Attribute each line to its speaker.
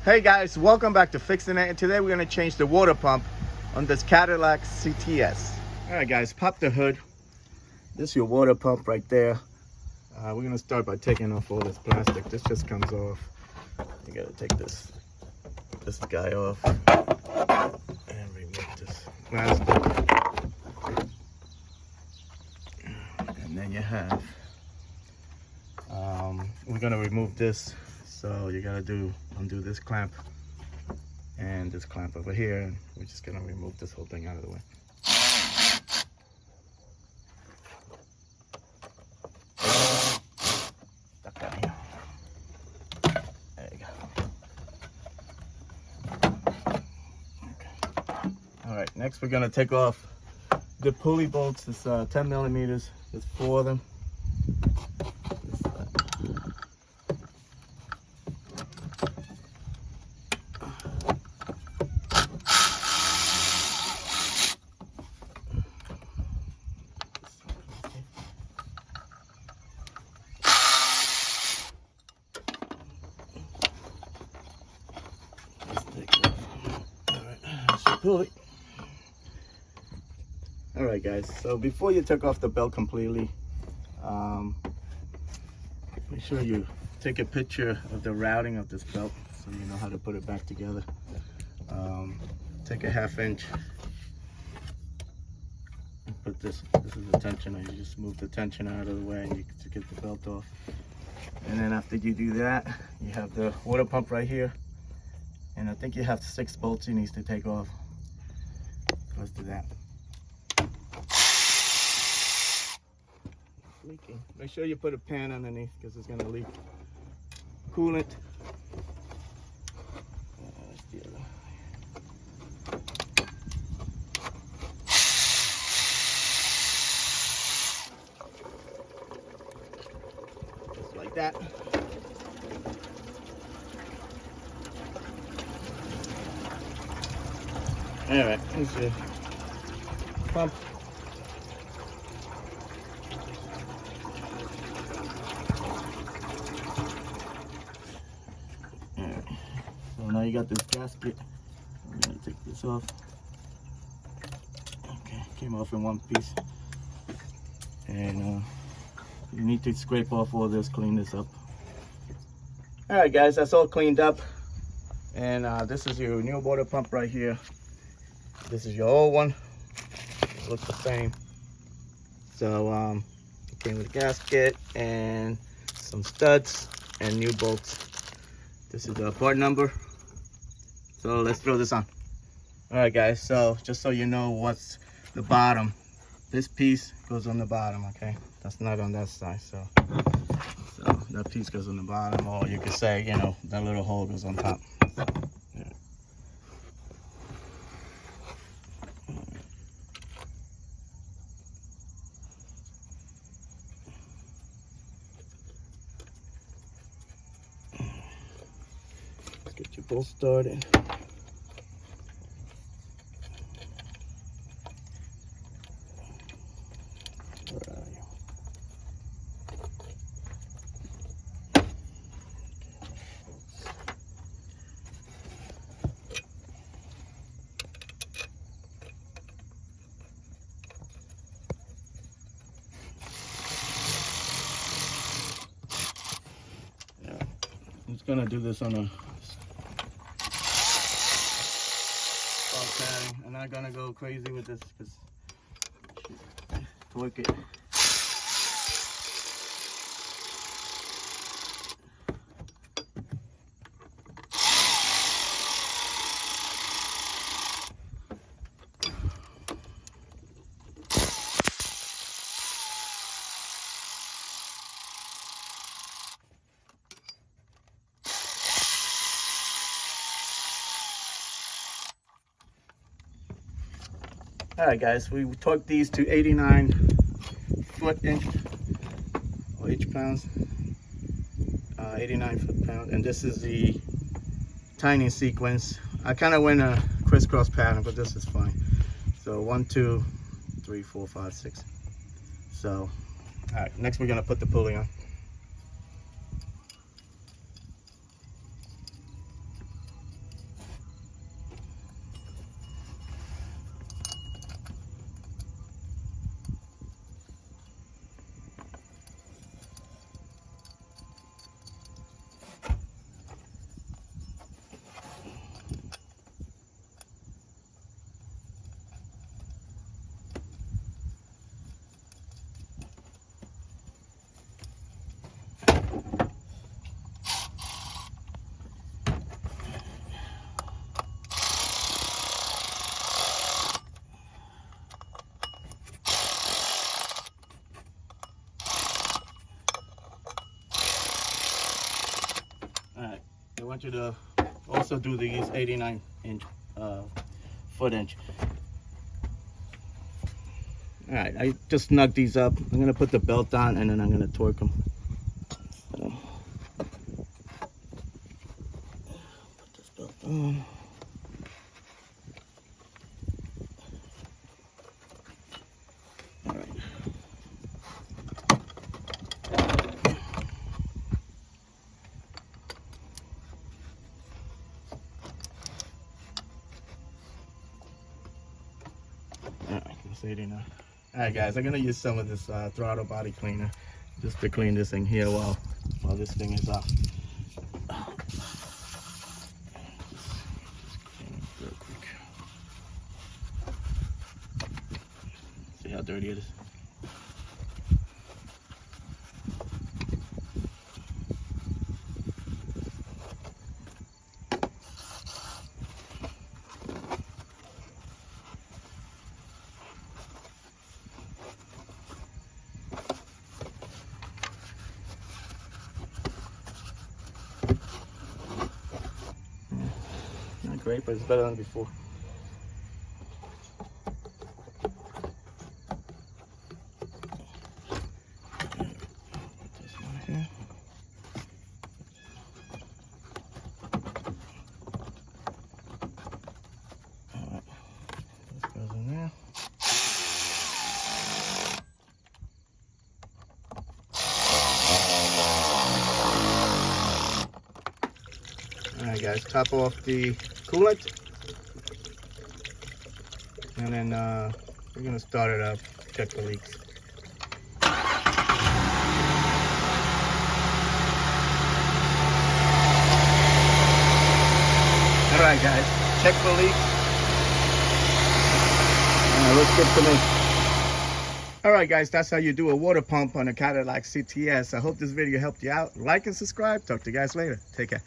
Speaker 1: Hey guys, welcome back to Fixing It, and today we're going to change the water pump on this Cadillac CTS. Alright guys, pop the hood. This is your water pump right there. We're going to start by taking off all this plastic. This just comes off. You got to take this guy off and remove this plastic. And then you have, we're going to remove this. So you gotta undo this clamp and this clamp over here, and we're just gonna remove this whole thing out of the way. Stuck down here. There you go. Okay. All right, next we're gonna take off the pulley bolts. It's 10 millimeters. There's 4 of them. All right guys, so before you take off the belt completely, make sure you take a picture of the routing of this belt so you know how to put it back together. Take a 1/2 inch and put this is the tensioner. You just move the tensioner out of the way and you to get the belt off. And then after you do that, you have the water pump right here, and I think you have 6 bolts you need to take off. Let's do that. Leaking. Make sure you put a pan underneath because it's gonna leak coolant. That's the other. Just like that. All right, here's your pump. All right, so now you got this gasket. I'm gonna take this off. Okay, came off in one piece. And you need to scrape off all this, clean this up. All right, guys, that's all cleaned up. And this is your new water pump right here. This is your old one. It looks the same. So it came with a gasket and some studs and new bolts. This is the part number. So let's throw this on. All right guys, so just so you know what's the bottom, this piece goes on the bottom, okay? That's not on that side, so that piece goes on the bottom, or you could say, you know, that little hole goes on top. Get your bolt started. Where are you? Yeah, I'm just gonna do this on a padding. I'm not gonna go crazy with this because torque it. All right, guys, we torqued these to 89 foot-inch or H-pounds, 89 foot-pound, and this is the tiny sequence. I kind of went a crisscross pattern, but this is fine. So 1, 2, 3, 4, 5, 6. So, all right, next we're gonna put the pulley on. want you to also do these 89-inch foot inch. All right, I just snug these up. I'm gonna put the belt on and then I'm gonna torque them. So, put this belt on. All right. All right, that's 89. All right, guys, I'm gonna use some of this throttle body cleaner just to clean this thing here while this thing is off. Real quick. See how dirty it is. Not great, but it's better than before. Put this one here. All right, this goes in there. All right, guys, top off the coolant, and then we're gonna start it up, check the leaks. All right, guys, check the leaks. Looks good to me. All right, guys, that's how you do a water pump on a Cadillac CTS. I hope this video helped you out. Like and subscribe. Talk to you guys later. Take care.